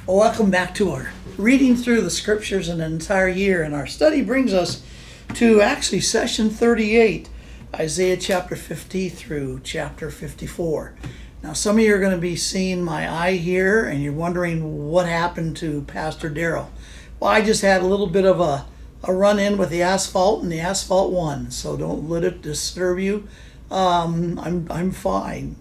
Well, welcome back to our reading through the scriptures in an entire year. And our study brings us to actually session 38, Isaiah chapter 50 through chapter 54. Now, some of you are going to be seeing my eye here and you're wondering what happened to Pastor Darryl. Well, I just had a little bit of a run-in with the asphalt and the asphalt won, so don't let it disturb you. I'm fine.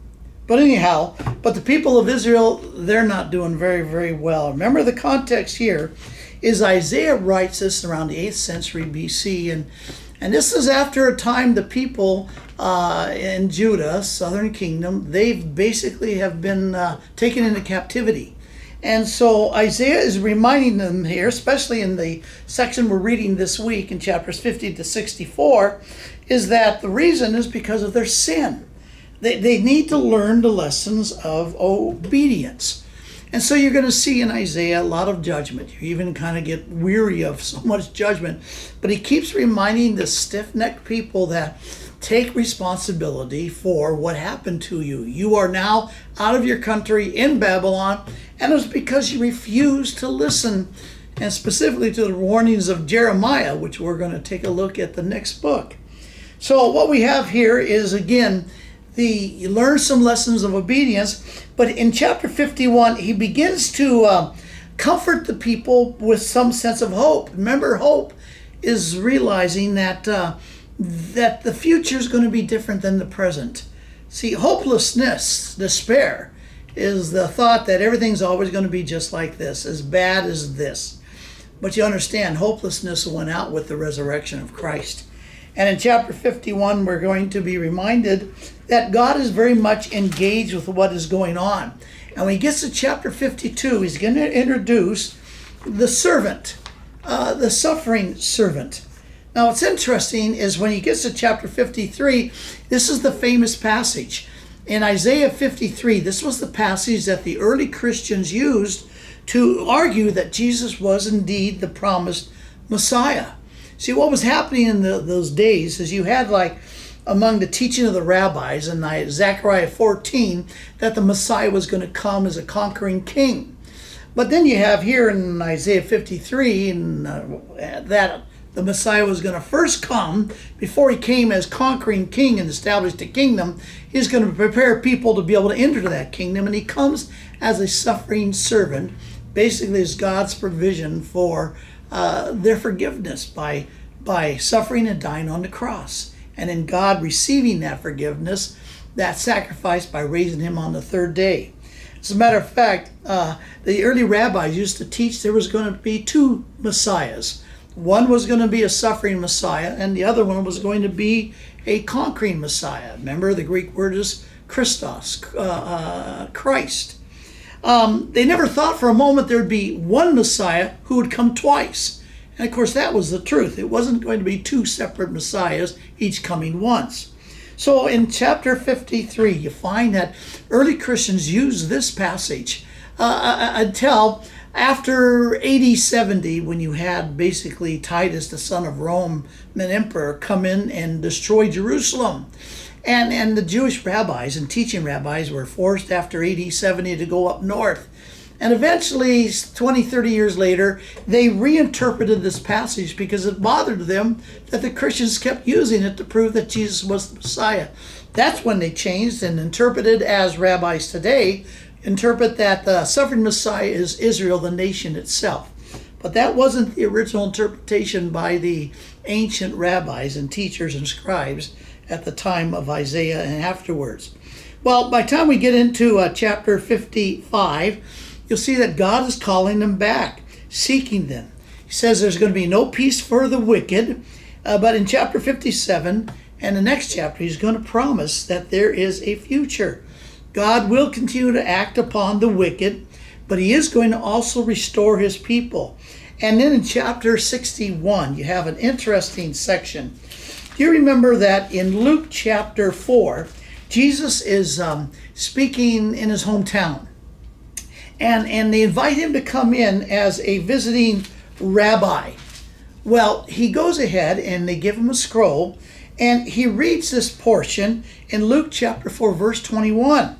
But anyhow, but the people of Israel, they're not doing very, very well. Remember, the context here is Isaiah writes this around the 8th century BC, and this is after a time the people in Judah, southern kingdom, they've basically have been taken into captivity. And so Isaiah is reminding them here, especially in the section we're reading this week in chapters 50 to 64, is that the reason is because of their sin. They need to learn the lessons of obedience. And so you're going to see in Isaiah a lot of judgment. You even kind of get weary of so much judgment. But he keeps reminding the stiff-necked people that take responsibility for what happened to you. You are now out of your country in Babylon, and it was because you refused to listen, and specifically to the warnings of Jeremiah, which we're going to take a look at the next book. So what we have here is, again, you learn some lessons of obedience, but in chapter 51, he begins to comfort the people with some sense of hope. Remember, hope is realizing that the future is going to be different than the present. See, hopelessness, despair, is the thought that everything's always going to be just like this, as bad as this. But you understand, hopelessness went out with the resurrection of Christ. And in chapter 51, we're going to be reminded that God is very much engaged with what is going on. And when he gets to chapter 52, he's going to introduce the servant, the suffering servant. Now, what's interesting is when he gets to chapter 53, this is the famous passage. In Isaiah 53, this was the passage that the early Christians used to argue that Jesus was indeed the promised Messiah. See, what was happening in those days is you had, like, among the teaching of the rabbis in Zechariah 14, that the Messiah was going to come as a conquering king. But then you have here in Isaiah 53 that the Messiah was going to first come before he came as conquering king and established a kingdom. He's going to prepare people to be able to enter that kingdom, and he comes as a suffering servant, basically as God's provision for their forgiveness by suffering and dying on the cross. And in God receiving that forgiveness, that sacrifice by raising him on the third day. As a matter of fact, the early rabbis used to teach there was going to be two messiahs. One was going to be a suffering Messiah, and the other one was going to be a conquering Messiah. Remember, the Greek word is Christos, Christ. They never thought for a moment there would be one Messiah who would come twice. And of course, that was the truth. It wasn't going to be two separate Messiahs, each coming once. So in chapter 53, you find that early Christians used this passage until after AD 70, when you had basically Titus, the son of Rome, an emperor, come in and destroy Jerusalem. And the Jewish rabbis and teaching rabbis were forced after AD 70 to go up north. And eventually, 20, 30 years later, they reinterpreted this passage because it bothered them that the Christians kept using it to prove that Jesus was the Messiah. That's when they changed and interpreted, as rabbis today interpret, that the suffering Messiah is Israel, the nation itself. But that wasn't the original interpretation by the ancient rabbis and teachers and scribes at the time of Isaiah and afterwards. Well, by the time we get into chapter 55, you'll see that God is calling them back, seeking them. He says there's going to be no peace for the wicked, but in chapter 57 and the next chapter, he's going to promise that there is a future. God will continue to act upon the wicked, but he is going to also restore his people. And then in chapter 61, you have an interesting section. Do you remember that in Luke chapter 4, Jesus is speaking in his hometown? And they invite him to come in as a visiting rabbi. Well, he goes ahead and they give him a scroll, and he reads this portion in Luke chapter 4, verse 21.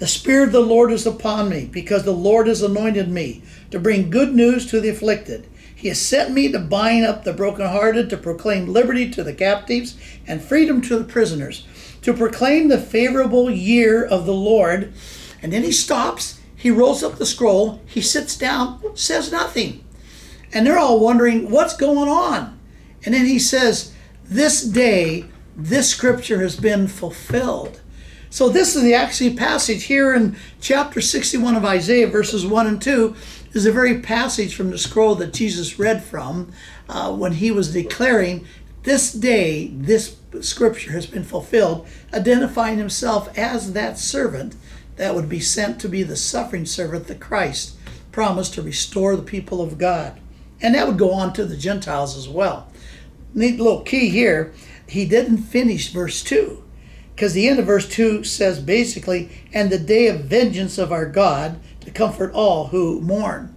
The Spirit of the Lord is upon me, because the Lord has anointed me to bring good news to the afflicted. He has sent me to bind up the brokenhearted, to proclaim liberty to the captives and freedom to the prisoners, to proclaim the favorable year of the Lord. And then he stops, he rolls up the scroll, he sits down, says nothing. And they're all wondering, what's going on? And then he says, this day, this scripture has been fulfilled. So this is the actual passage here in chapter 61 of Isaiah, verses 1 and 2, is the very passage from the scroll that Jesus read from when he was declaring, this day, this scripture has been fulfilled, identifying himself as that servant that would be sent to be the suffering servant that Christ promised to restore the people of God. And that would go on to the Gentiles as well. Neat little key here, he didn't finish verse 2, because the end of verse 2 says basically, and the day of vengeance of our God to comfort all who mourn.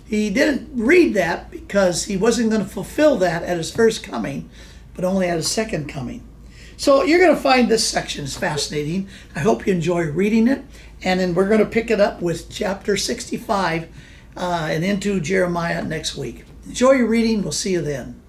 He didn't read that because he wasn't going to fulfill that at his first coming, but only at his second coming. So you're going to find this section is fascinating. I hope you enjoy reading it. And then we're going to pick it up with chapter 65 and into Jeremiah next week. Enjoy your reading. We'll see you then.